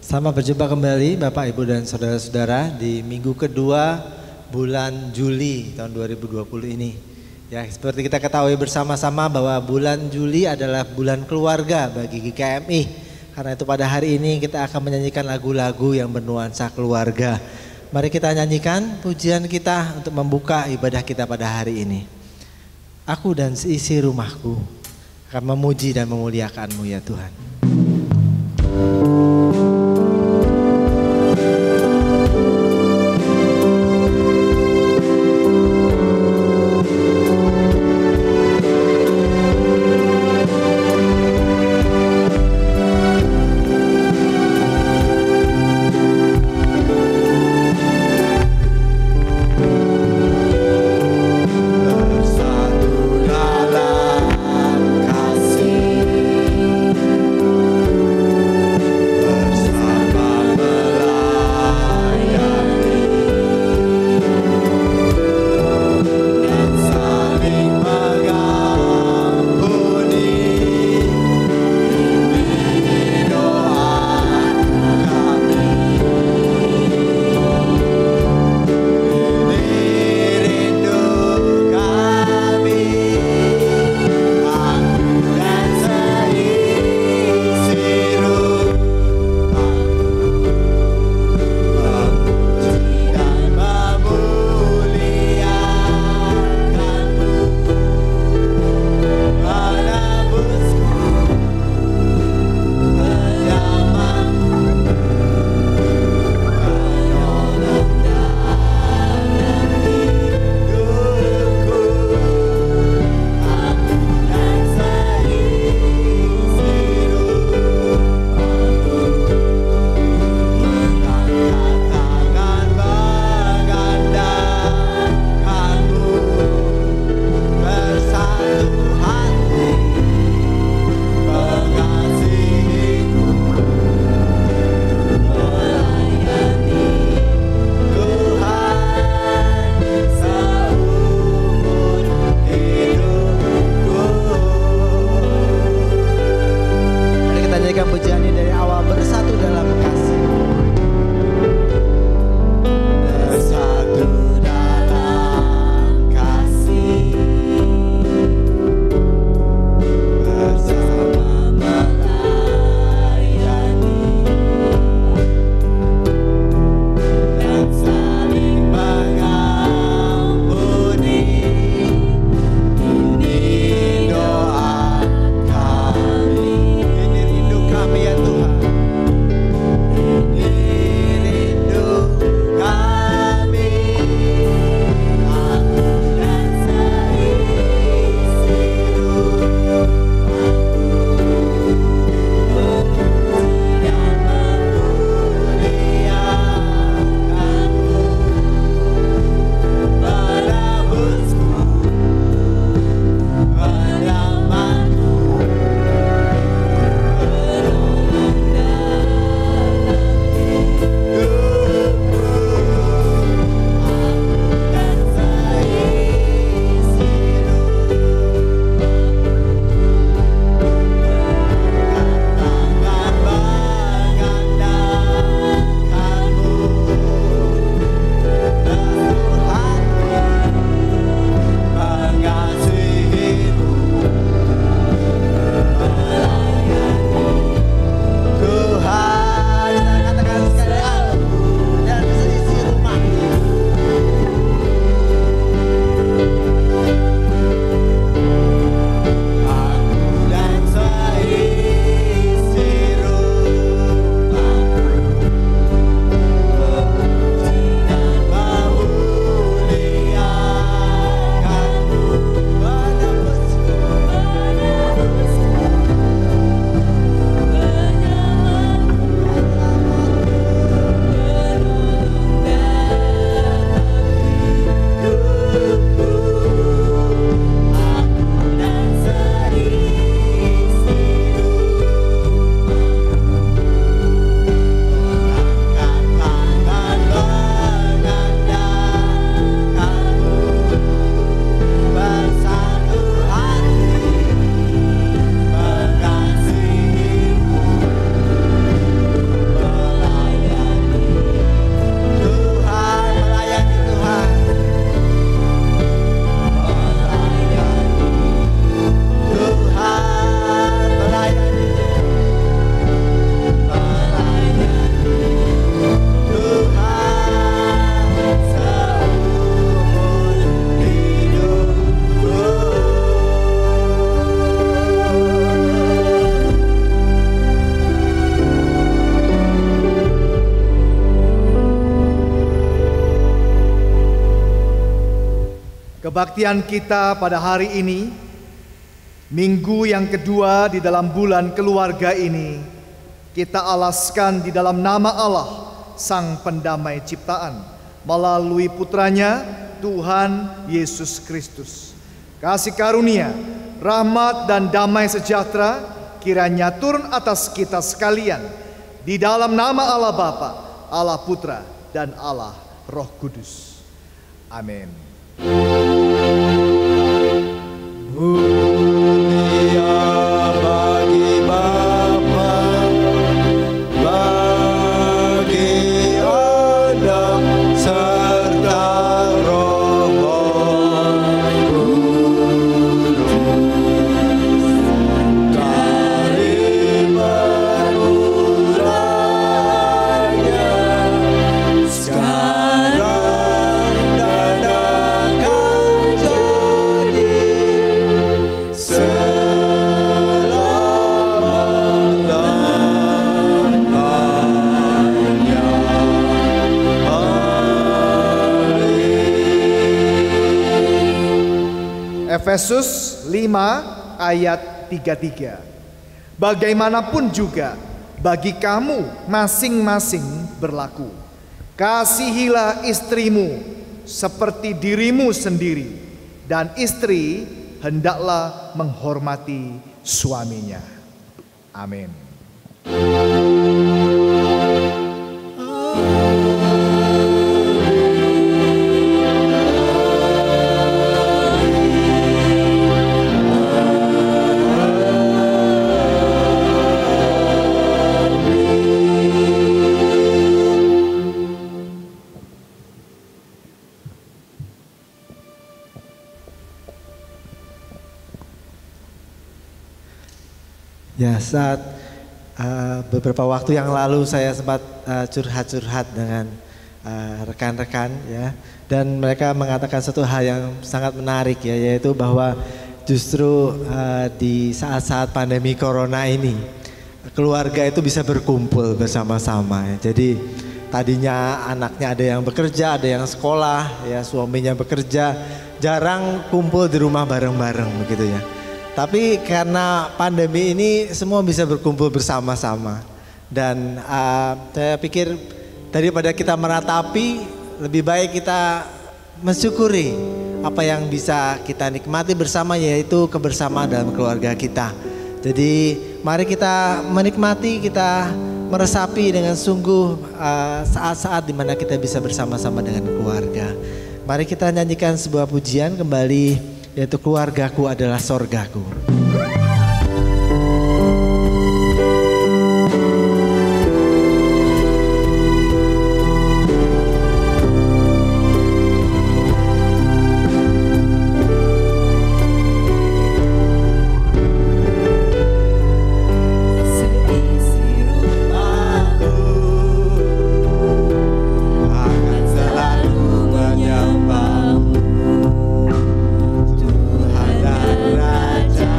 Selamat berjumpa kembali Bapak, Ibu, dan Saudara-saudara di minggu kedua bulan Juli tahun 2020 ini. Ya, seperti kita ketahui bersama-sama bahwa bulan Juli adalah bulan keluarga bagi GKMI. Karena itu pada hari ini kita akan menyanyikan lagu-lagu yang bernuansa keluarga. Mari kita nyanyikan pujian kita untuk membuka ibadah kita pada hari ini. Aku dan seisi rumahku akan memuji dan memuliakan-Mu ya Tuhan. Bersatu dalam kasih. Kebaktian kita pada hari ini, minggu yang kedua di dalam bulan keluarga ini, kita alaskan di dalam nama Allah, Sang Pendamai Ciptaan, melalui putranya Tuhan Yesus Kristus. Kasih karunia, rahmat dan damai sejahtera kiranya turun atas kita sekalian di dalam nama Allah Bapa, Allah Putra, dan Allah Roh Kudus. Amin. Mulia bagi Bapa, bagi Anak, serta Roh Kudus. Kami bermulanya sekarang dan akan jadi selama-lamanya. Amin. Efesus 5 ayat 33. Bagaimanapun juga bagi kamu masing-masing berlaku. Kasihilah istrimu seperti dirimu sendiri, dan istri hendaklah menghormati suaminya. Amin. Ya, saat beberapa waktu yang lalu saya sempat curhat-curhat dengan rekan-rekan ya, dan mereka mengatakan satu hal yang sangat menarik ya, yaitu bahwa justru di saat-saat pandemi corona ini keluarga itu bisa berkumpul bersama-sama ya. Jadi tadinya anaknya ada yang bekerja, ada yang sekolah ya, suaminya bekerja, jarang kumpul di rumah bareng-bareng begitu ya. Tapi karena pandemi ini semua bisa berkumpul bersama-sama. Dan saya pikir daripada kita meratapi, lebih baik kita mensyukuri apa yang bisa kita nikmati bersama, yaitu kebersamaan dalam keluarga kita. Jadi mari kita menikmati, kita meresapi dengan sungguh saat-saat dimana kita bisa bersama-sama dengan keluarga. Mari kita nyanyikan sebuah pujian kembali, yaitu keluargaku adalah sorgaku. Tuhan dan Raja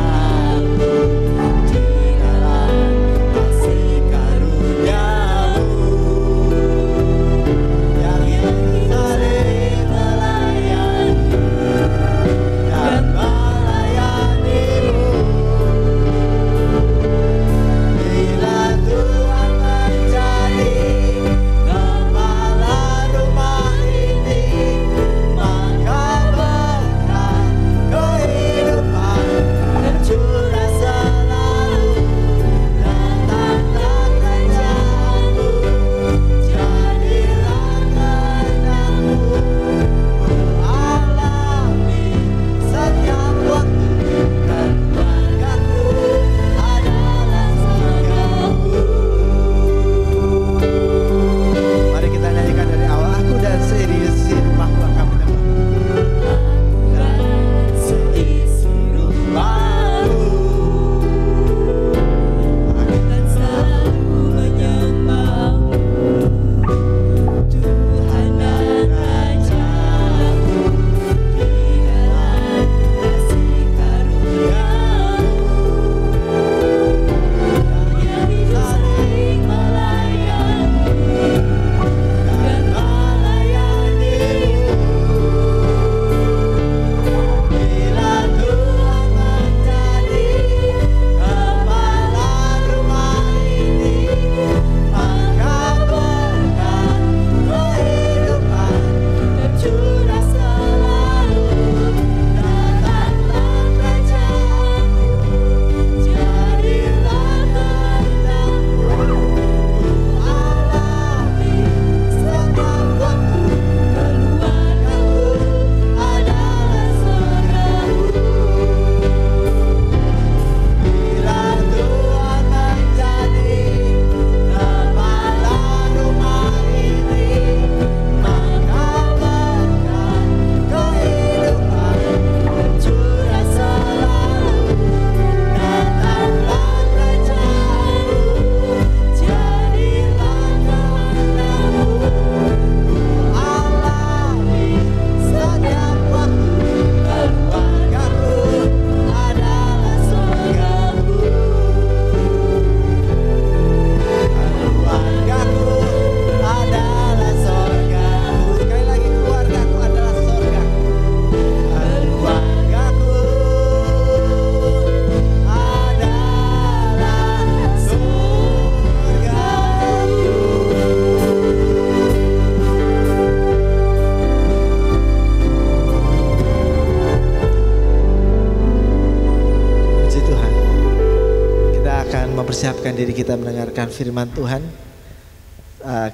siapkan diri kita mendengarkan firman Tuhan.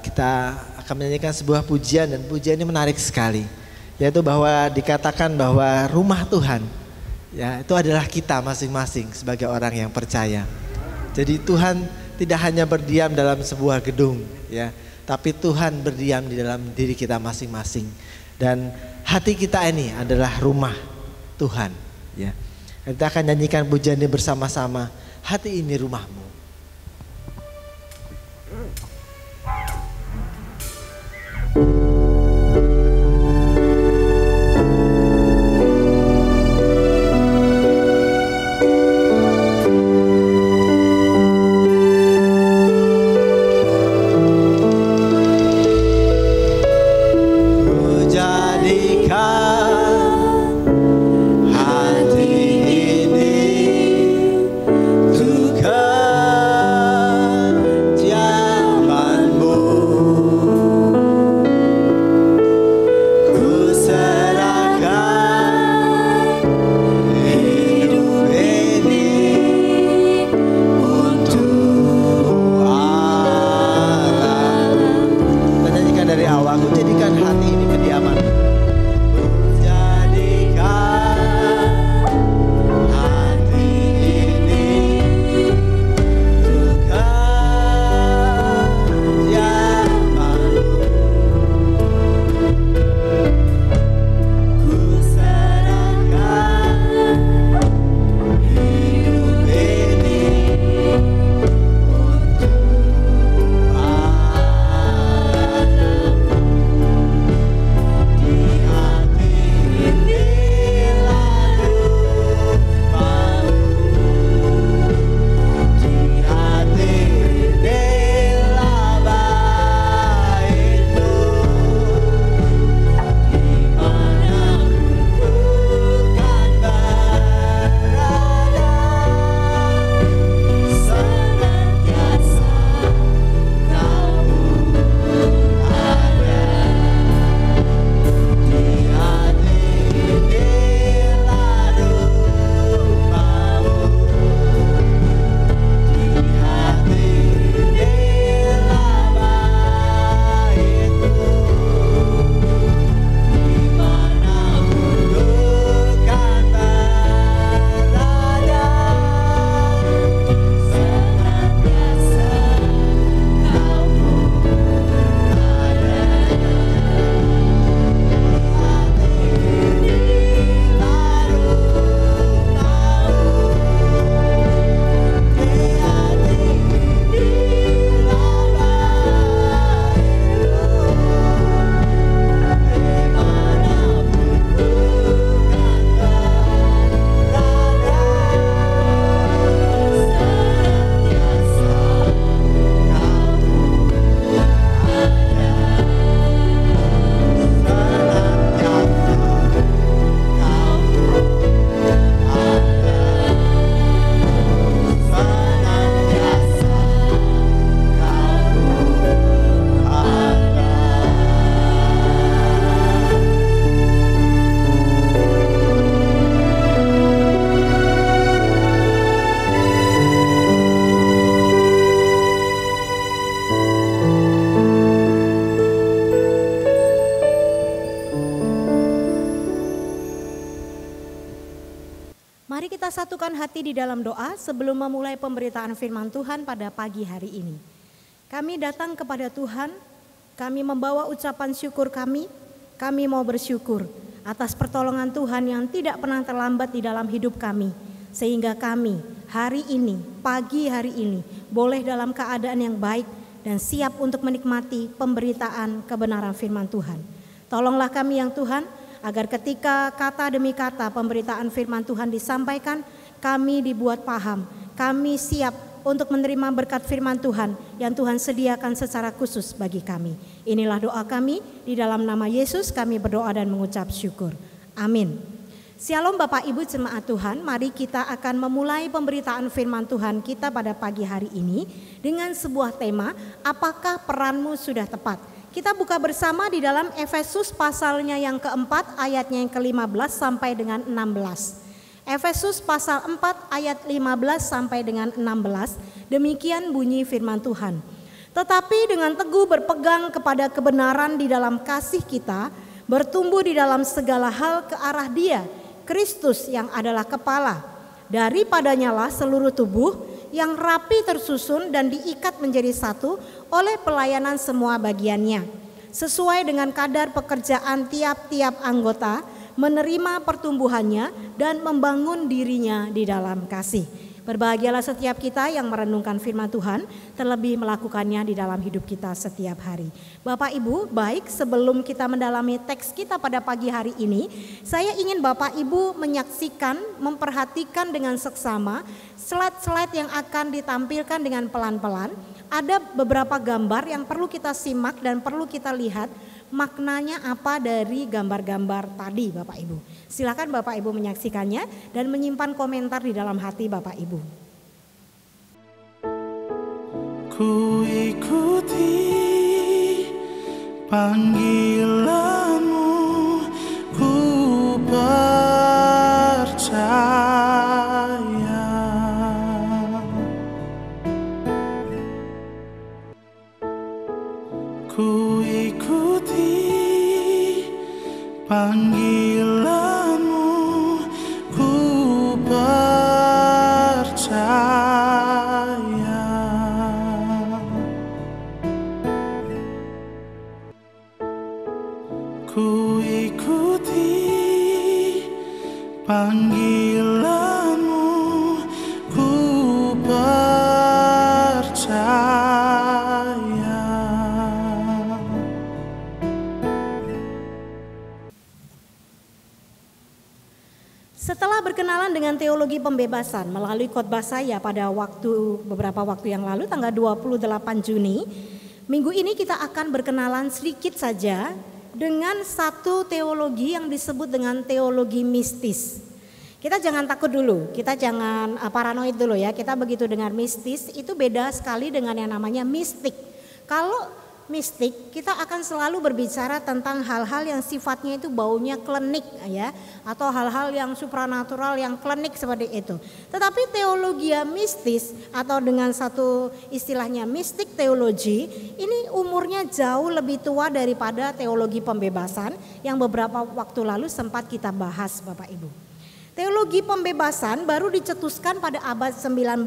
Kita akan menyanyikan sebuah pujian, dan pujian ini menarik sekali, yaitu bahwa dikatakan bahwa rumah Tuhan, ya, itu adalah kita masing-masing sebagai orang yang percaya. Jadi Tuhan tidak hanya berdiam dalam sebuah gedung, ya, tapi Tuhan berdiam di dalam diri kita masing-masing. Dan hati kita ini adalah rumah Tuhan, ya. Kita akan nyanyikan pujian ini bersama-sama. Hati ini rumahmu. Mari kita satukan hati di dalam doa sebelum memulai pemberitaan firman Tuhan pada pagi hari ini. Kami datang kepada Tuhan, kami membawa ucapan syukur kami mau bersyukur atas pertolongan Tuhan yang tidak pernah terlambat di dalam hidup kami. Sehingga kami hari ini, pagi hari ini, boleh dalam keadaan yang baik dan siap untuk menikmati pemberitaan kebenaran firman Tuhan. Tolonglah kami yang Tuhan, agar ketika kata demi kata pemberitaan firman Tuhan disampaikan, kami dibuat paham, kami siap untuk menerima berkat firman Tuhan yang Tuhan sediakan secara khusus bagi kami. Inilah doa kami, di dalam nama Yesus kami berdoa dan mengucap syukur. Amin. Shalom Bapak Ibu jemaat Tuhan, mari kita akan memulai pemberitaan firman Tuhan kita pada pagi hari ini dengan sebuah tema, apakah peranmu sudah tepat? Kita buka bersama di dalam Efesus pasalnya yang keempat, ayatnya yang ke-15 sampai dengan 16. Efesus pasal 4 ayat 15 sampai dengan 16, demikian bunyi firman Tuhan. Tetapi dengan teguh berpegang kepada kebenaran di dalam kasih kita, bertumbuh di dalam segala hal ke arah Dia, Kristus yang adalah kepala. Daripadanya lah seluruh tubuh yang rapi tersusun dan diikat menjadi satu oleh pelayanan semua bagiannya, sesuai dengan kadar pekerjaan tiap-tiap anggota, menerima pertumbuhannya dan membangun dirinya di dalam kasih. Berbahagialah setiap kita yang merenungkan firman Tuhan, terlebih melakukannya di dalam hidup kita setiap hari. Bapak Ibu, baik sebelum kita mendalami teks kita pada pagi hari ini, saya ingin Bapak Ibu menyaksikan, memperhatikan dengan seksama slide-slide yang akan ditampilkan dengan pelan-pelan. Ada beberapa gambar yang perlu kita simak dan perlu kita lihat maknanya apa dari gambar-gambar tadi Bapak Ibu. Silakan Bapak Ibu menyaksikannya dan menyimpan komentar di dalam hati Bapak Ibu. Ku ikuti panggilanmu, ku percaya. Ku ikuti panggilanmu, ku percaya. Ku ikuti panggilanmu, ku percaya. Setelah berkenalan dengan teologi pembebasan melalui khotbah saya pada beberapa waktu yang lalu, tanggal 28 Juni, minggu ini kita akan berkenalan sedikit saja dengan satu teologi yang disebut dengan teologi mistis. Kita jangan takut dulu, kita jangan paranoid dulu ya. Kita begitu dengar mistis itu beda sekali dengan yang namanya mistik. Kalau mistik kita akan selalu berbicara tentang hal-hal yang sifatnya itu baunya klinik ya, atau hal-hal yang supranatural yang klinik seperti itu. Tetapi teologi mistis atau dengan satu istilahnya mistik teologi ini umurnya jauh lebih tua daripada teologi pembebasan yang beberapa waktu lalu sempat kita bahas Bapak Ibu. Teologi pembebasan baru dicetuskan pada abad 19.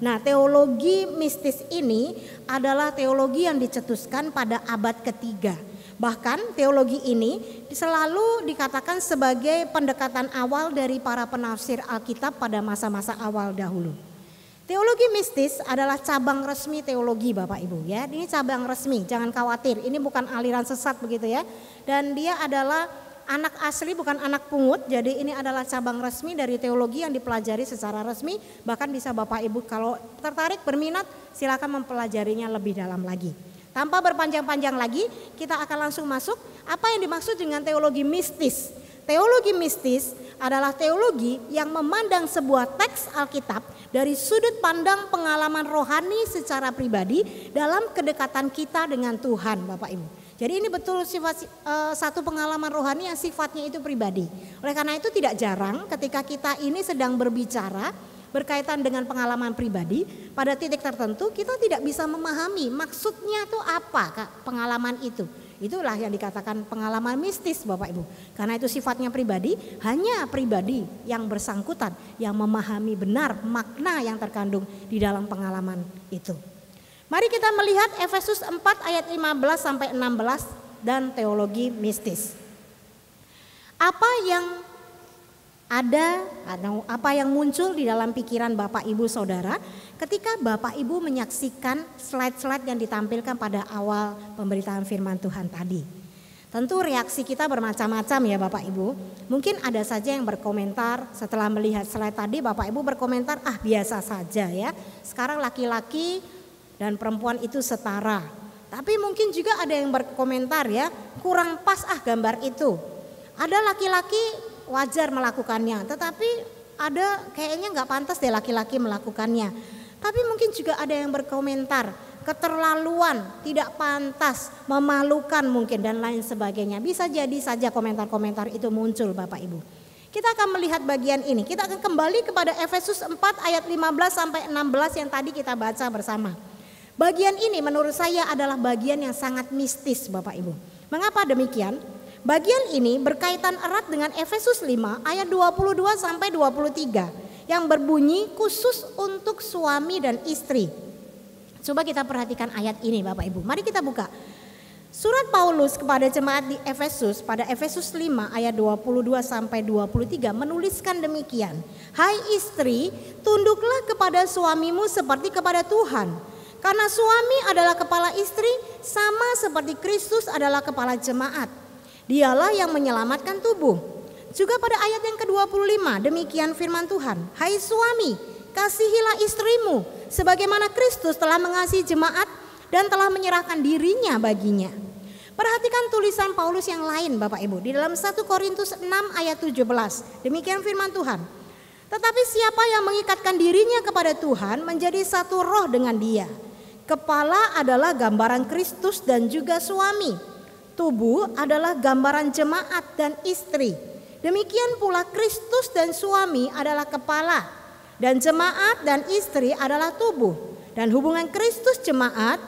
Nah, teologi mistis ini adalah teologi yang dicetuskan pada abad ketiga. Bahkan teologi ini selalu dikatakan sebagai pendekatan awal dari para penafsir Alkitab pada masa-masa awal dahulu. Teologi mistis adalah cabang resmi teologi Bapak Ibu ya. Ini cabang resmi, jangan khawatir. Ini bukan aliran sesat begitu ya. Dan dia adalah anak asli bukan anak pungut, jadi ini adalah cabang resmi dari teologi yang dipelajari secara resmi. Bahkan bisa Bapak Ibu kalau tertarik berminat silakan mempelajarinya lebih dalam lagi. Tanpa berpanjang-panjang lagi kita akan langsung masuk apa yang dimaksud dengan teologi mistis. Teologi mistis adalah teologi yang memandang sebuah teks Alkitab dari sudut pandang pengalaman rohani secara pribadi dalam kedekatan kita dengan Tuhan Bapak Ibu. Jadi ini betul satu pengalaman rohani yang sifatnya itu pribadi. Oleh karena itu tidak jarang ketika kita ini sedang berbicara berkaitan dengan pengalaman pribadi, pada titik tertentu kita tidak bisa memahami maksudnya itu apa pengalaman itu. Itulah yang dikatakan pengalaman mistis Bapak Ibu. Karena itu sifatnya pribadi, hanya pribadi yang bersangkutan yang memahami benar makna yang terkandung di dalam pengalaman itu. Mari kita melihat Efesus 4 ayat 15 sampai 16 dan teologi mistis. Apa yang ada atau apa yang muncul di dalam pikiran Bapak Ibu Saudara ketika Bapak Ibu menyaksikan slide-slide yang ditampilkan pada awal pemberitaan firman Tuhan tadi? Tentu reaksi kita bermacam-macam ya Bapak Ibu. Mungkin ada saja yang berkomentar setelah melihat slide tadi, Bapak Ibu berkomentar biasa saja ya. Sekarang laki-laki dan perempuan itu setara. Tapi mungkin juga ada yang berkomentar ya, kurang pas gambar itu. Ada laki-laki wajar melakukannya, tetapi ada kayaknya nggak pantas deh laki-laki melakukannya. Tapi mungkin juga ada yang berkomentar, keterlaluan, tidak pantas, memalukan mungkin dan lain sebagainya. Bisa jadi saja komentar-komentar itu muncul Bapak Ibu. Kita akan melihat bagian ini. Kita akan kembali kepada Efesus 4 ayat 15 sampai 16 yang tadi kita baca bersama. Bagian ini menurut saya adalah bagian yang sangat mistis Bapak Ibu. Mengapa demikian? Bagian ini berkaitan erat dengan Efesus 5 ayat 22 sampai 23 yang berbunyi khusus untuk suami dan istri. Coba kita perhatikan ayat ini Bapak Ibu. Mari kita buka. Surat Paulus kepada jemaat di Efesus pada Efesus 5 ayat 22 sampai 23 menuliskan demikian. Hai istri, tunduklah kepada suamimu seperti kepada Tuhan. Karena suami adalah kepala istri sama seperti Kristus adalah kepala jemaat. Dialah yang menyelamatkan tubuh. Juga pada ayat yang ke-25 demikian firman Tuhan. Hai suami, kasihilah istrimu sebagaimana Kristus telah mengasihi jemaat dan telah menyerahkan dirinya baginya. Perhatikan tulisan Paulus yang lain Bapak Ibu di dalam 1 Korintus 6 ayat 17. Demikian firman Tuhan. Tetapi siapa yang mengikatkan dirinya kepada Tuhan menjadi satu roh dengan dia. Kepala adalah gambaran Kristus dan juga suami. Tubuh adalah gambaran jemaat dan istri. Demikian pula Kristus dan suami adalah kepala dan jemaat dan istri adalah tubuh. Dan hubungan Kristus jemaat,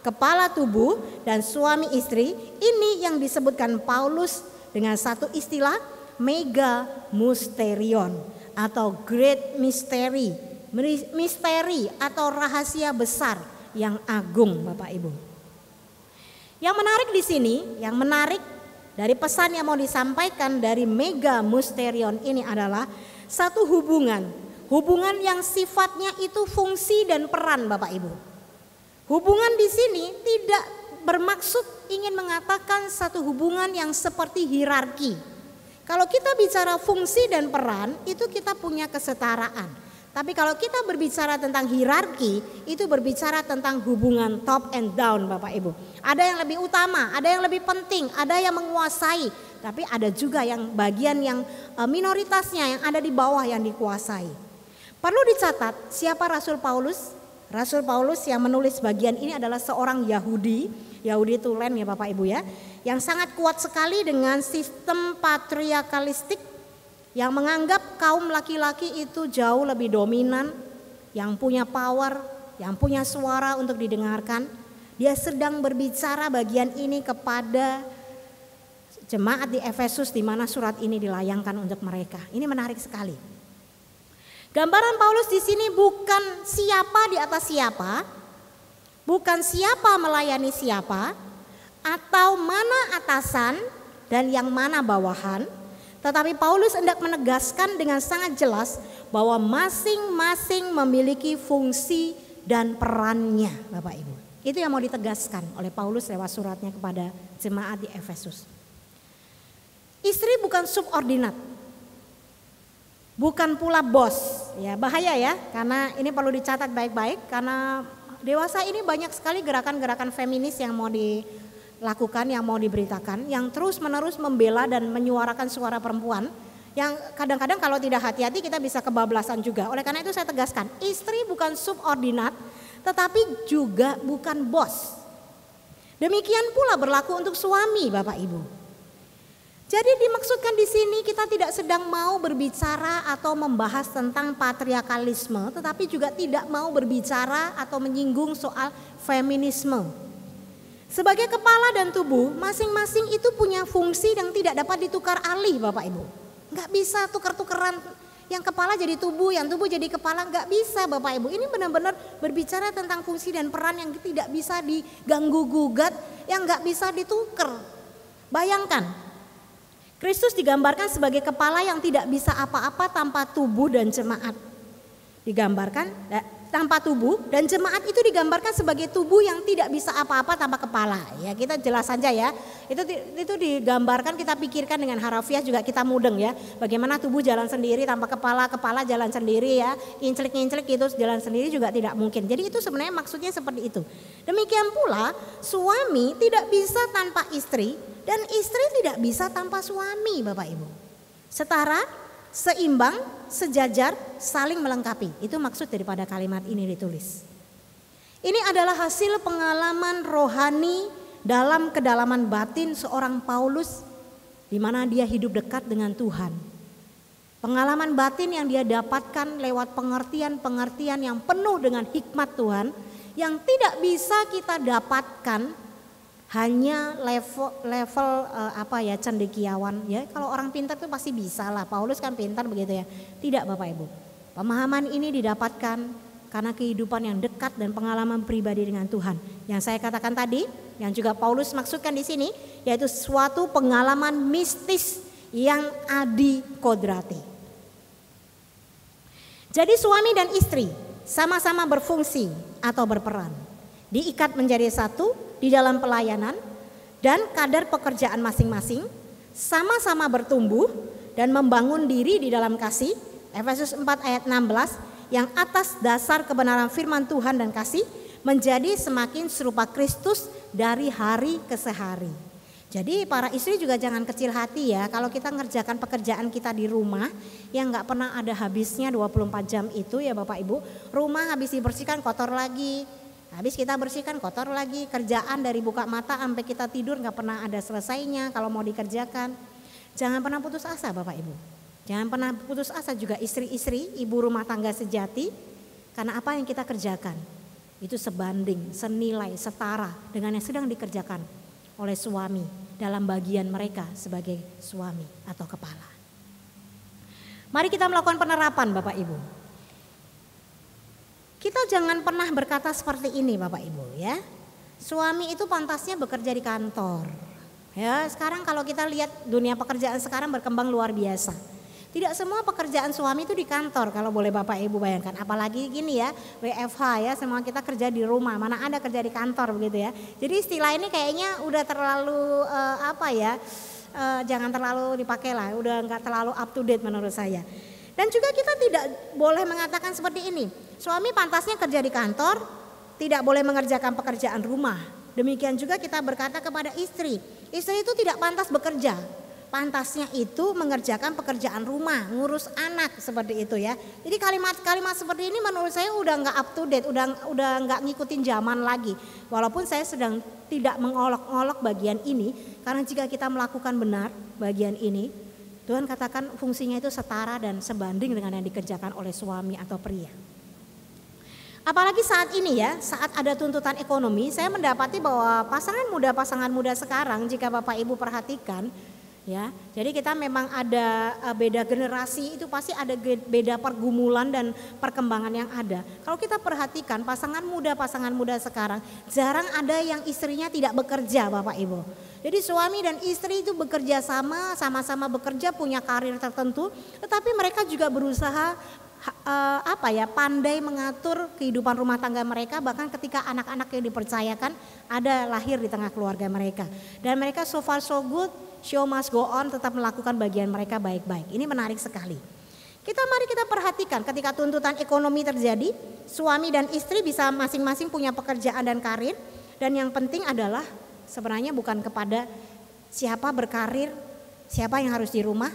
kepala tubuh dan suami istri ini yang disebutkan Paulus dengan satu istilah mega mysterion atau great mystery, misteri atau rahasia besar yang agung Bapak Ibu. Yang menarik di sini, yang menarik dari pesan yang mau disampaikan dari mega mysterion ini adalah satu hubungan yang sifatnya itu fungsi dan peran Bapak Ibu. Hubungan di sini tidak bermaksud ingin mengatakan satu hubungan yang seperti hierarki. Kalau kita bicara fungsi dan peran itu kita punya kesetaraan. Tapi kalau kita berbicara tentang hierarki itu berbicara tentang hubungan top and down Bapak Ibu. Ada yang lebih utama, ada yang lebih penting, ada yang menguasai. Tapi ada juga yang bagian yang minoritasnya yang ada di bawah yang dikuasai. Perlu dicatat siapa Rasul Paulus? Rasul Paulus yang menulis bagian ini adalah seorang Yahudi Tulen ya Bapak Ibu ya, yang sangat kuat sekali dengan sistem patriarkalistik yang menganggap kaum laki-laki itu jauh lebih dominan, yang punya power, yang punya suara untuk didengarkan. Dia sedang berbicara bagian ini kepada jemaat di Efesus di mana surat ini dilayangkan untuk mereka. Ini menarik sekali. Gambaran Paulus di sini bukan siapa di atas siapa, bukan siapa melayani siapa, atau mana atasan dan yang mana bawahan. Tetapi Paulus hendak menegaskan dengan sangat jelas bahwa masing-masing memiliki fungsi dan perannya Bapak Ibu. Itu yang mau ditegaskan oleh Paulus lewat suratnya kepada jemaat di Efesus. Istri bukan subordinat. Bukan pula bos, ya bahaya ya, karena ini perlu dicatat baik-baik karena dewasa ini banyak sekali gerakan-gerakan feminis yang mau dilakukan, yang mau diberitakan, yang terus-menerus membela dan menyuarakan suara perempuan, yang kadang-kadang kalau tidak hati-hati kita bisa kebablasan juga. Oleh karena itu saya tegaskan, istri bukan subordinat, tetapi juga bukan bos. Demikian pula berlaku untuk suami Bapak Ibu. Jadi dimaksudkan di sini kita tidak sedang mau berbicara atau membahas tentang patriarkalisme, tetapi juga tidak mau berbicara atau menyinggung soal feminisme. Sebagai kepala dan tubuh, masing-masing itu punya fungsi yang tidak dapat ditukar alih Bapak Ibu. Nggak bisa tukar-tukeran, yang kepala jadi tubuh, yang tubuh jadi kepala, nggak bisa Bapak Ibu. Ini benar-benar berbicara tentang fungsi dan peran yang tidak bisa diganggu-gugat, yang nggak bisa ditukar. Bayangkan. Kristus digambarkan sebagai kepala yang tidak bisa apa-apa tanpa tubuh dan jemaat. Digambarkan tanpa tubuh dan jemaat itu digambarkan sebagai tubuh yang tidak bisa apa-apa tanpa kepala. Ya kita jelas saja ya. Itu digambarkan kita pikirkan dengan harafiah juga kita mudeng ya. Bagaimana tubuh jalan sendiri tanpa kepala, kepala jalan sendiri ya. Inclik-inclik itu jalan sendiri juga tidak mungkin. Jadi itu sebenarnya maksudnya seperti itu. Demikian pula suami tidak bisa tanpa istri. Dan istri tidak bisa tanpa suami Bapak Ibu. Setara, seimbang, sejajar, saling melengkapi. Itu maksud daripada kalimat ini ditulis. Ini adalah hasil pengalaman rohani dalam kedalaman batin seorang Paulus, di mana dia hidup dekat dengan Tuhan. Pengalaman batin yang dia dapatkan lewat pengertian-pengertian yang penuh dengan hikmat Tuhan yang tidak bisa kita dapatkan hanya level cendekiawan ya. Kalau orang pintar itu pasti bisa lah. Paulus kan pintar begitu ya. Tidak Bapak Ibu. Pemahaman ini didapatkan karena kehidupan yang dekat dan pengalaman pribadi dengan Tuhan. Yang saya katakan tadi, yang juga Paulus maksudkan di sini, yaitu suatu pengalaman mistis yang adikodrati. Jadi suami dan istri sama-sama berfungsi atau berperan, diikat menjadi satu di dalam pelayanan dan kadar pekerjaan masing-masing, sama-sama bertumbuh dan membangun diri di dalam kasih. Efesus 4 ayat 16, yang atas dasar kebenaran firman Tuhan dan kasih menjadi semakin serupa Kristus dari hari ke hari. Jadi para istri juga jangan kecil hati ya, kalau kita ngerjakan pekerjaan kita di rumah yang gak pernah ada habisnya 24 jam itu ya Bapak Ibu. Rumah habis dibersihkan kotor lagi, habis kita bersihkan kotor lagi, kerjaan dari buka mata sampai kita tidur gak pernah ada selesainya kalau mau dikerjakan. Jangan pernah putus asa Bapak Ibu. Jangan pernah putus asa juga istri-istri, ibu rumah tangga sejati. Karena apa yang kita kerjakan itu sebanding, senilai, setara dengan yang sedang dikerjakan oleh suami dalam bagian mereka sebagai suami atau kepala. Mari kita melakukan penerapan Bapak Ibu. Kita jangan pernah berkata seperti ini Bapak Ibu ya. Suami itu pantasnya bekerja di kantor. Ya, sekarang kalau kita lihat dunia pekerjaan sekarang berkembang luar biasa. Tidak semua pekerjaan suami itu di kantor kalau boleh Bapak Ibu bayangkan. Apalagi gini ya, WFH ya, semua kita kerja di rumah. Mana ada kerja di kantor begitu ya. Jadi istilah ini kayaknya udah terlalu jangan terlalu dipakai lah. Udah nggak terlalu up to date menurut saya. Dan juga kita tidak boleh mengatakan seperti ini. Suami pantasnya kerja di kantor, tidak boleh mengerjakan pekerjaan rumah. Demikian juga kita berkata kepada istri. Istri itu tidak pantas bekerja. Pantasnya itu mengerjakan pekerjaan rumah, ngurus anak seperti itu ya. Jadi kalimat-kalimat seperti ini menurut saya udah nggak up to date, udah nggak ngikutin zaman lagi. Walaupun saya sedang tidak mengolok-olok bagian ini, karena jika kita melakukan benar bagian ini, Tuhan katakan fungsinya itu setara dan sebanding dengan yang dikerjakan oleh suami atau pria. Apalagi saat ini ya, saat ada tuntutan ekonomi, saya mendapati bahwa pasangan muda sekarang, jika Bapak Ibu perhatikan, ya, jadi kita memang ada beda generasi, itu pasti ada beda pergumulan dan perkembangan yang ada. Kalau kita perhatikan pasangan muda sekarang jarang ada yang istrinya tidak bekerja Bapak Ibu. Jadi suami dan istri itu bekerja sama-sama bekerja, punya karir tertentu, tetapi mereka juga berusaha pandai mengatur kehidupan rumah tangga mereka, bahkan ketika anak-anak yang dipercayakan ada lahir di tengah keluarga mereka. Dan mereka so far so good, show must go on, tetap melakukan bagian mereka baik-baik. Ini menarik sekali. Mari kita perhatikan ketika tuntutan ekonomi terjadi, suami dan istri bisa masing-masing punya pekerjaan dan karir. Dan yang penting adalah sebenarnya bukan kepada siapa berkarir, siapa yang harus di rumah,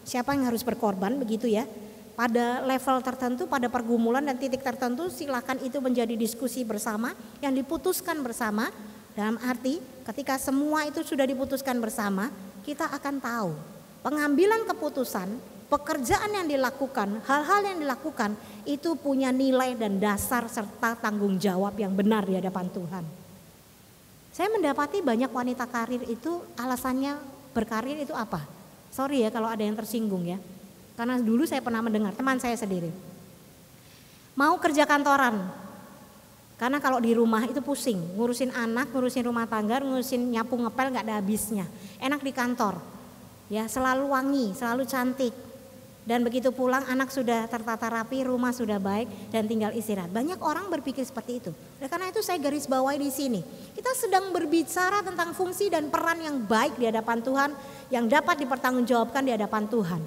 siapa yang harus berkorban begitu ya. Pada level tertentu, pada pergumulan dan titik tertentu silakan itu menjadi diskusi bersama yang diputuskan bersama. Dalam arti ketika semua itu sudah diputuskan bersama, kita akan tahu pengambilan keputusan, pekerjaan yang dilakukan, hal-hal yang dilakukan itu punya nilai dan dasar serta tanggung jawab yang benar di hadapan Tuhan. Saya mendapati banyak wanita karir itu alasannya berkarir itu apa? Sorry ya kalau ada yang tersinggung ya. Karena dulu saya pernah mendengar teman saya sendiri mau kerja kantoran. Karena kalau di rumah itu pusing, ngurusin anak, ngurusin rumah tangga, ngurusin nyapu ngepel gak ada habisnya. Enak di kantor, ya selalu wangi, selalu cantik. Dan begitu pulang anak sudah tertata rapi, rumah sudah baik dan tinggal istirahat. Banyak orang berpikir seperti itu. Oleh karena itu saya garis bawahi di sini. Kita sedang berbicara tentang fungsi dan peran yang baik di hadapan Tuhan, yang dapat dipertanggungjawabkan di hadapan Tuhan.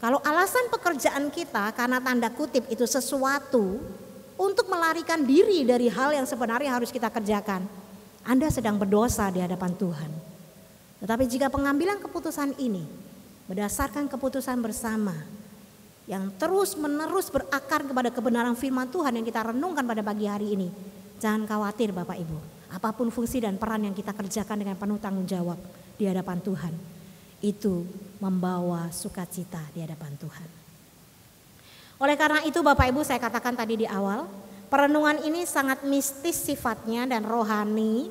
Kalau alasan pekerjaan kita karena tanda kutip itu sesuatu untuk melarikan diri dari hal yang sebenarnya harus kita kerjakan, Anda sedang berdosa di hadapan Tuhan. Tetapi jika pengambilan keputusan ini berdasarkan keputusan bersama yang terus menerus berakar kepada kebenaran firman Tuhan yang kita renungkan pada pagi hari ini, jangan khawatir Bapak Ibu, apapun fungsi dan peran yang kita kerjakan dengan penuh tanggung jawab di hadapan Tuhan, itu membawa sukacita di hadapan Tuhan. Oleh karena itu Bapak Ibu, saya katakan tadi di awal, perenungan ini sangat mistis sifatnya dan rohani.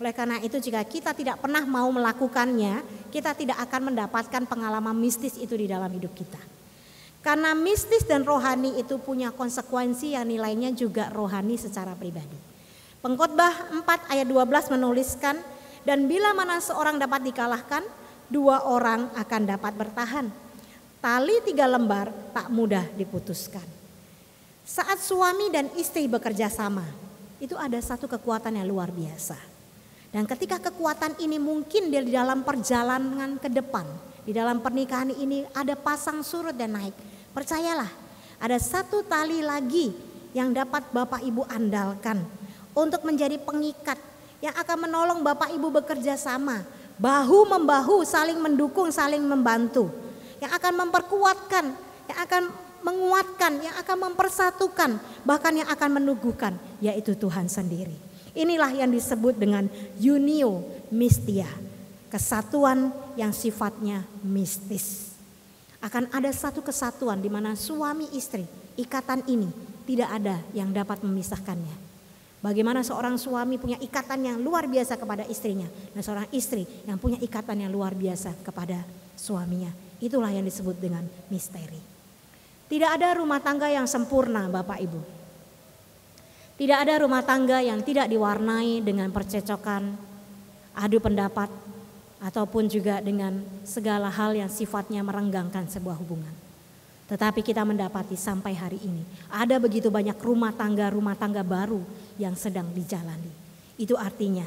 Oleh karena itu jika kita tidak pernah mau melakukannya, kita tidak akan mendapatkan pengalaman mistis itu di dalam hidup kita. Karena mistis dan rohani itu punya konsekuensi yang nilainya juga rohani secara pribadi. Pengkhotbah 4 ayat 12 menuliskan, dan bila mana seorang dapat dikalahkan, 2 orang akan dapat bertahan. Tali 3 lembar tak mudah diputuskan. Saat suami dan istri bekerja sama, itu ada satu kekuatan yang luar biasa. Dan ketika kekuatan ini mungkin di dalam perjalanan ke depan, di dalam pernikahan ini ada pasang surut dan naik. Percayalah, ada satu tali lagi yang dapat Bapak Ibu andalkan untuk menjadi pengikat yang akan menolong Bapak Ibu bekerja sama, bahu membahu, saling mendukung, saling membantu, yang akan memperkuatkan, yang akan menguatkan, yang akan mempersatukan, bahkan yang akan meneguhkan, yaitu Tuhan sendiri. Inilah yang disebut dengan unio mistia, kesatuan yang sifatnya mistis. Akan ada satu kesatuan di mana suami istri, ikatan ini tidak ada yang dapat memisahkannya. Bagaimana seorang suami punya ikatan yang luar biasa kepada istrinya, dan seorang istri yang punya ikatan yang luar biasa kepada suaminya. Itulah yang disebut dengan misteri. Tidak ada rumah tangga yang sempurna Bapak Ibu. Tidak ada rumah tangga yang tidak diwarnai dengan percecokan, adu pendapat, ataupun juga dengan segala hal yang sifatnya merenggangkan sebuah hubungan. Tetapi kita mendapati sampai hari ini ada begitu banyak rumah tangga baru yang sedang dijalani. Itu artinya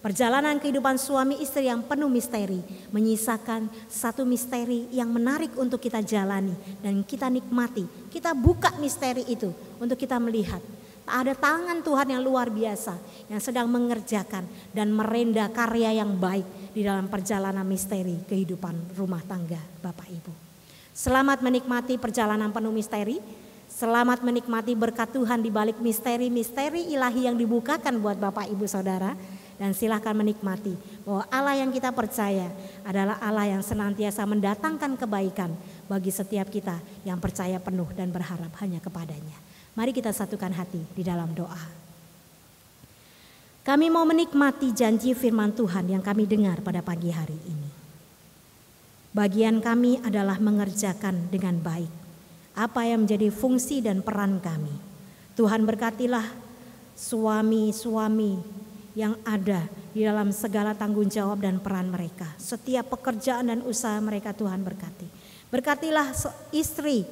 perjalanan kehidupan suami istri yang penuh misteri menyisakan satu misteri yang menarik untuk kita jalani dan kita nikmati. Kita buka misteri itu untuk kita melihat ada tangan Tuhan yang luar biasa yang sedang mengerjakan dan merenda karya yang baik di dalam perjalanan misteri kehidupan rumah tangga Bapak Ibu. Selamat menikmati perjalanan penuh misteri. Selamat menikmati berkat Tuhan di balik misteri-misteri ilahi yang dibukakan buat Bapak Ibu Saudara. Dan silakan menikmati bahwa Allah yang kita percaya adalah Allah yang senantiasa mendatangkan kebaikan bagi setiap kita yang percaya penuh dan berharap hanya kepadanya. Mari kita satukan hati di dalam doa. Kami mau menikmati janji firman Tuhan yang kami dengar pada pagi hari ini. Bagian kami adalah mengerjakan dengan baik apa yang menjadi fungsi dan peran kami. Tuhan berkatilah suami-suami yang ada di dalam segala tanggung jawab dan peran mereka. Setiap pekerjaan dan usaha mereka Tuhan berkati. Berkatilah istri,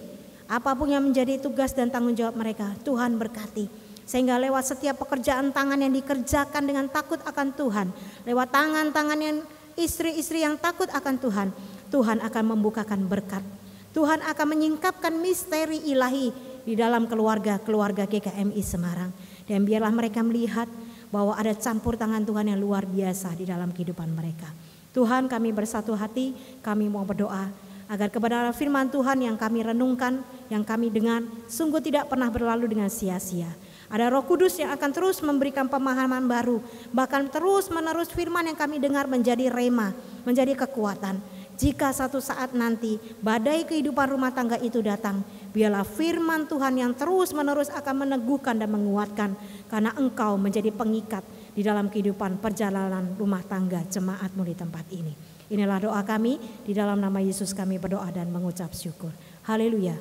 apapun yang menjadi tugas dan tanggung jawab mereka, Tuhan berkati. Sehingga lewat setiap pekerjaan tangan yang dikerjakan dengan takut akan Tuhan, lewat tangan-tangan yang istri-istri yang takut akan Tuhan, Tuhan akan membukakan berkat. Tuhan akan menyingkapkan misteri ilahi di dalam keluarga GKMI Semarang. Dan biarlah mereka melihat bahwa ada campur tangan Tuhan yang luar biasa di dalam kehidupan mereka. Tuhan, kami bersatu hati, kami mau berdoa agar kebenaran firman Tuhan yang kami renungkan, yang kami dengar, sungguh tidak pernah berlalu dengan sia-sia. Ada Roh Kudus yang akan terus memberikan pemahaman baru, bahkan terus menerus firman yang kami dengar menjadi rema, menjadi kekuatan. Jika satu saat nanti badai kehidupan rumah tangga itu datang, biarlah firman Tuhan yang terus menerus akan meneguhkan dan menguatkan, karena Engkau menjadi pengikat di dalam kehidupan perjalanan rumah tangga jemaat-Mu di tempat ini. Inilah doa kami, di dalam nama Yesus kami berdoa dan mengucap syukur. Haleluya,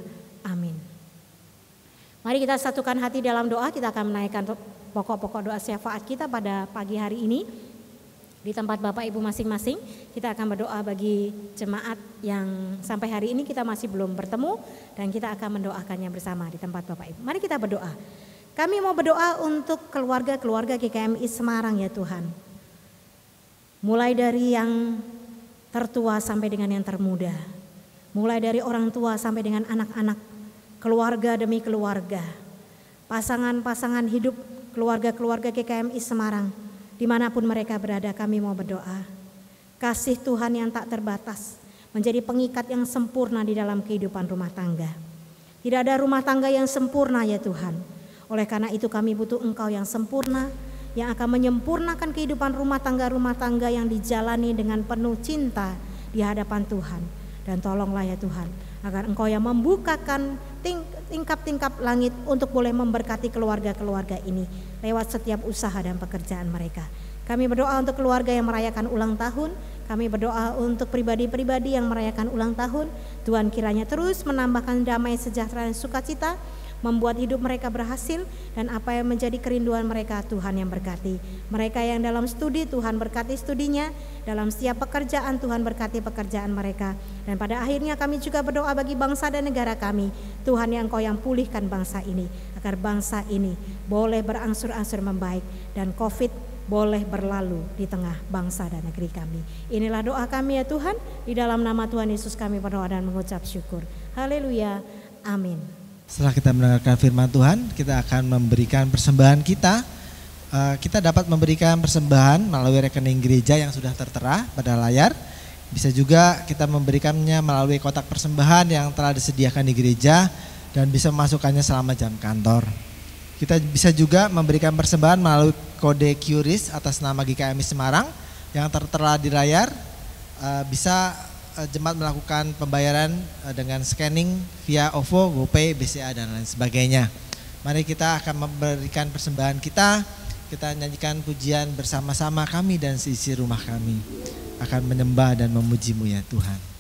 amin. Mari kita satukan hati dalam doa, kita akan menaikkan pokok-pokok doa syafaat kita pada pagi hari ini. Di tempat Bapak Ibu masing-masing, kita akan berdoa bagi jemaat yang sampai hari ini kita masih belum bertemu, dan kita akan mendoakannya bersama di tempat Bapak Ibu. Mari kita berdoa. Kami mau berdoa untuk keluarga-keluarga GKMI Semarang ya Tuhan. Mulai dari yang tertua sampai dengan yang termuda. Mulai dari orang tua sampai dengan anak-anak, keluarga demi keluarga. Pasangan-pasangan hidup keluarga-keluarga GKMI Semarang. Dimanapun mereka berada, kami mau berdoa. Kasih Tuhan yang tak terbatas menjadi pengikat yang sempurna di dalam kehidupan rumah tangga. Tidak ada rumah tangga yang sempurna ya Tuhan. Oleh karena itu kami butuh Engkau yang sempurna, yang akan menyempurnakan kehidupan rumah tangga yang dijalani dengan penuh cinta di hadapan Tuhan. Dan tolonglah ya Tuhan, agar Engkau yang membukakan tingkap-tingkap langit untuk boleh memberkati keluarga-keluarga ini lewat setiap usaha dan pekerjaan mereka. Kami berdoa untuk keluarga yang merayakan ulang tahun. Kami berdoa untuk pribadi-pribadi yang merayakan ulang tahun. Tuhan kiranya terus menambahkan damai, sejahtera, dan sukacita, membuat hidup mereka berhasil, dan apa yang menjadi kerinduan mereka Tuhan yang berkati. Mereka yang dalam studi, Tuhan berkati studinya. Dalam setiap pekerjaan, Tuhan berkati pekerjaan mereka. Dan pada akhirnya kami juga berdoa bagi bangsa dan negara kami. Tuhan yang Engkau yang pulihkan bangsa ini, agar bangsa ini boleh berangsur-angsur membaik dan COVID boleh berlalu di tengah bangsa dan negeri kami. Inilah doa kami ya Tuhan, di dalam nama Tuhan Yesus kami berdoa dan mengucap syukur. Haleluya, amin. Setelah kita mendengarkan firman Tuhan, kita akan memberikan persembahan kita. Kita dapat memberikan persembahan melalui rekening gereja yang sudah tertera pada layar. Bisa juga kita memberikannya melalui kotak persembahan yang telah disediakan di gereja dan bisa memasukkannya selama jam kantor. Kita bisa juga memberikan persembahan melalui kode QRIS atas nama GKMI Semarang yang tertera di layar. Bisa jemaat melakukan pembayaran dengan scanning via OVO, GoPay, BCA dan lain sebagainya. Mari kita akan memberikan persembahan kita. Kita nyanyikan pujian bersama-sama, kami dan seisi rumah kami akan menyembah dan memuji-Mu ya Tuhan.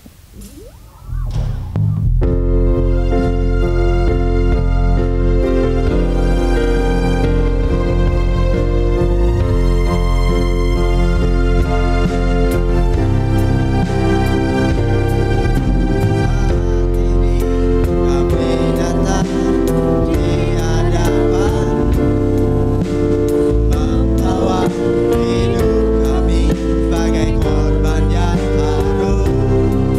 Hidup kami bagai korban yang harum.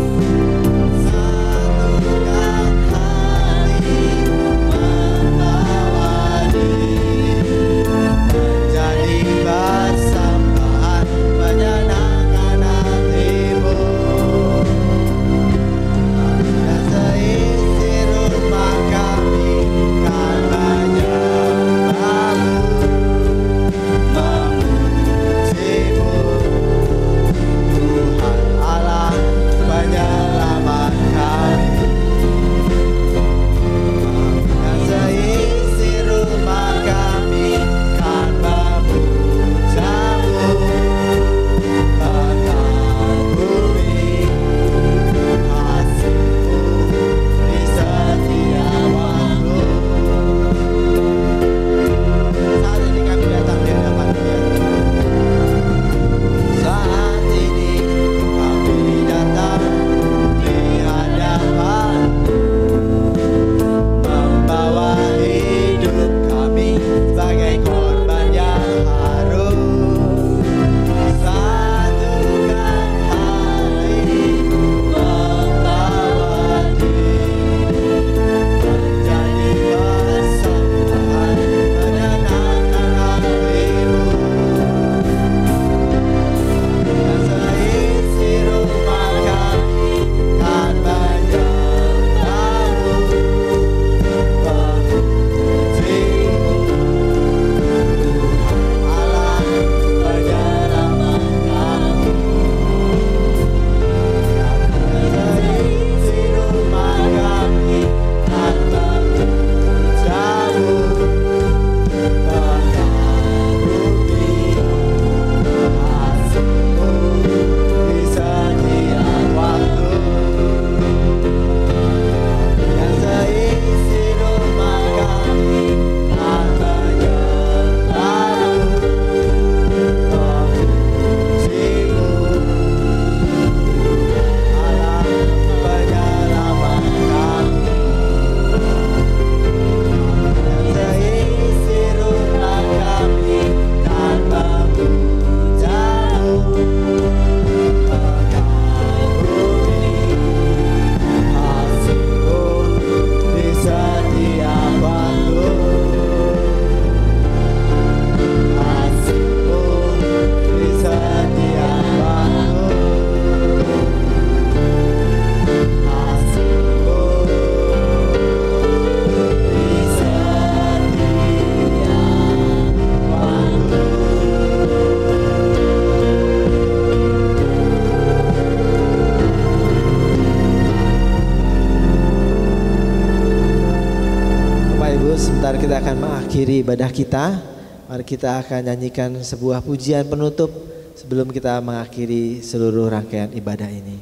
kita akan mengakhiri ibadah kita. Mari kita akan nyanyikan sebuah pujian penutup sebelum kita mengakhiri seluruh rangkaian ibadah ini.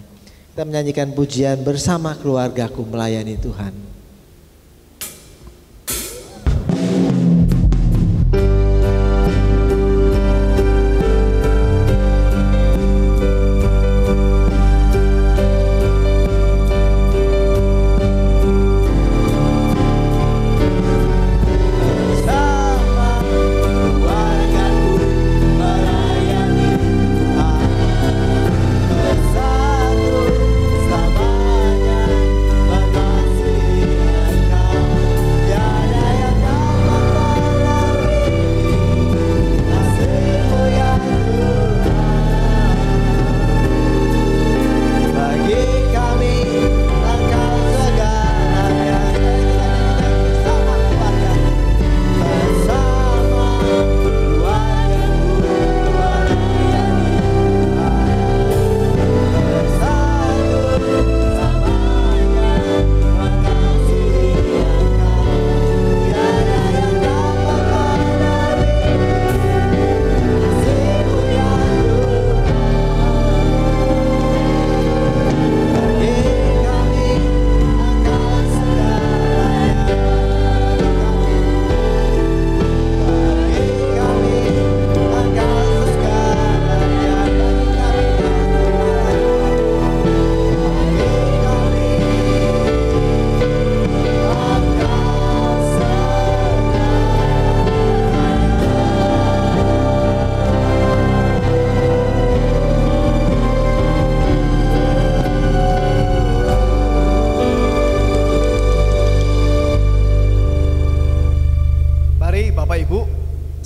Kita menyanyikan pujian bersama keluargaku melayani Tuhan.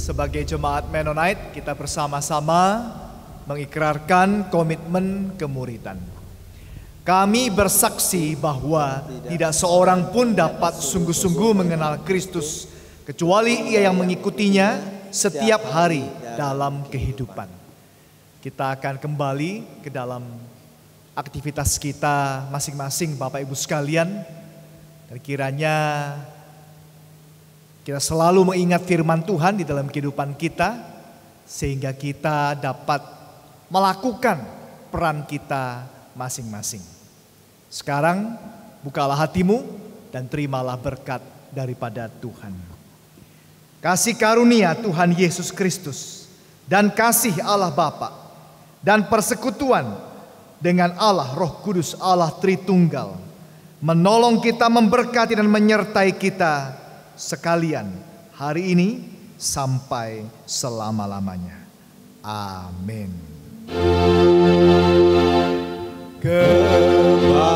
Sebagai jemaat Mennonite, kita bersama-sama mengikrarkan komitmen kemuridan. Kami bersaksi bahwa tidak seorang pun dapat sungguh-sungguh mengenal Kristus kecuali ia yang mengikutinya setiap hari dalam kehidupan. Kita akan kembali ke dalam aktivitas kita masing-masing Bapak Ibu sekalian. Dan kiranya kita selalu mengingat firman Tuhan di dalam kehidupan kita, sehingga kita dapat melakukan peran kita masing-masing. Sekarang bukalah hatimu dan terimalah berkat daripada Tuhan. Kasih karunia Tuhan Yesus Kristus dan kasih Allah Bapa dan persekutuan dengan Allah Roh Kudus Allah Tritunggal menolong kita, memberkati dan menyertai kita sekalian hari ini sampai selama-lamanya. Amin. Kepada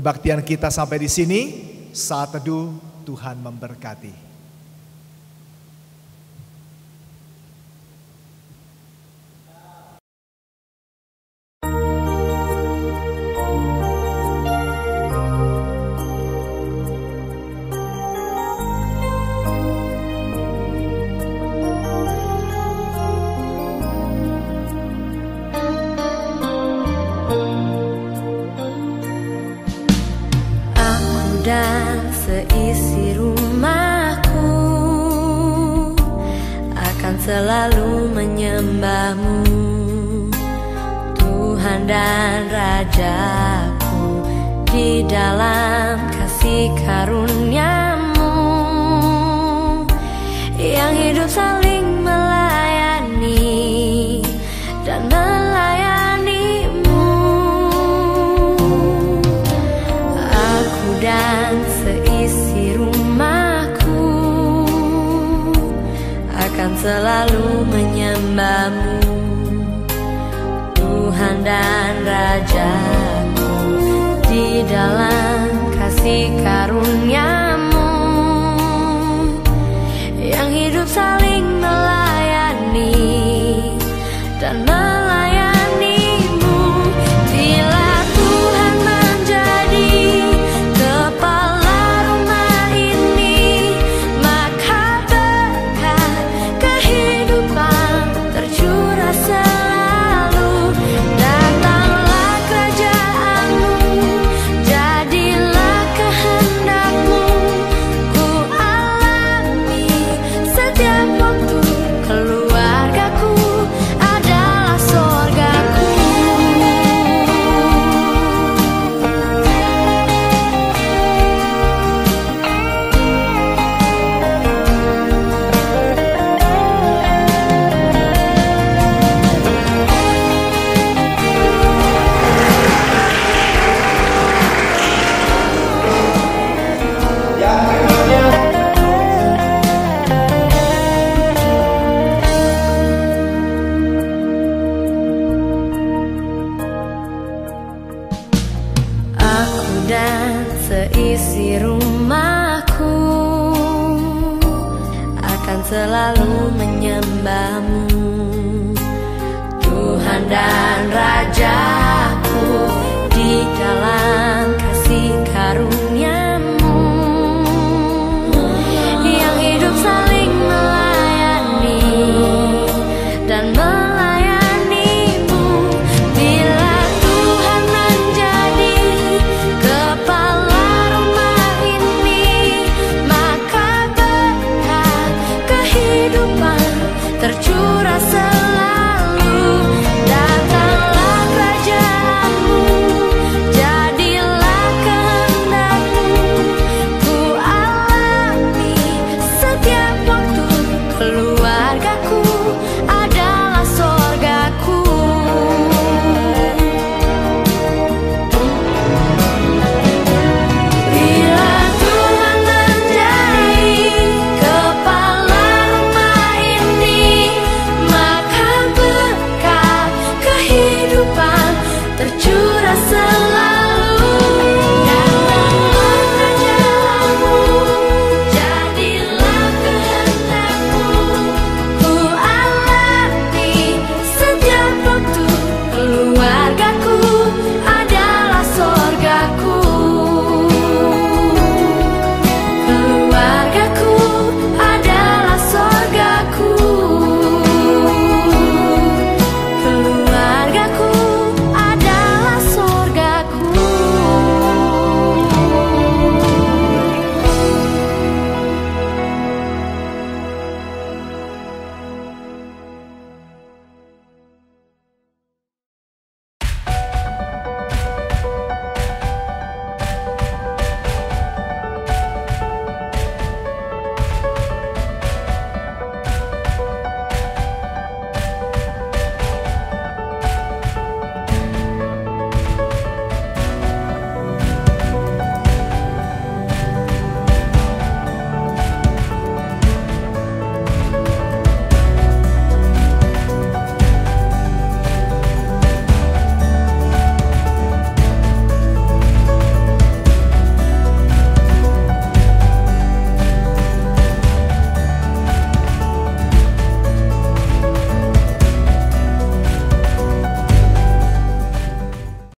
kebaktian kita sampai di sini. Saat teduh, Tuhan memberkati. Dan seisi rumahku akan selalu menyembah-Mu, Tuhan dan Rajaku, di dalam kasih karunia-Mu yang hidup saling melayani dan melayani-Mu. Aku dan seisi rumahku akan selalu menyembah-Mu, Tuhan Tuhan dan Rajaku, di dalam kasih karunia-Mu yang hidup saling melayani dan melayani-Mu. Bila Tuhan menjadi kepala rumah ini, maka berkat kehidupan tercurah selalu. Datanglah kerajaan-Mu, jadilah kehendak-Mu, ku alami setiap waktu. Keluargaku adalah sorgaku. Aku dan seisi rumahku akan selalu menyembah-Mu, Tuhan dan Raja.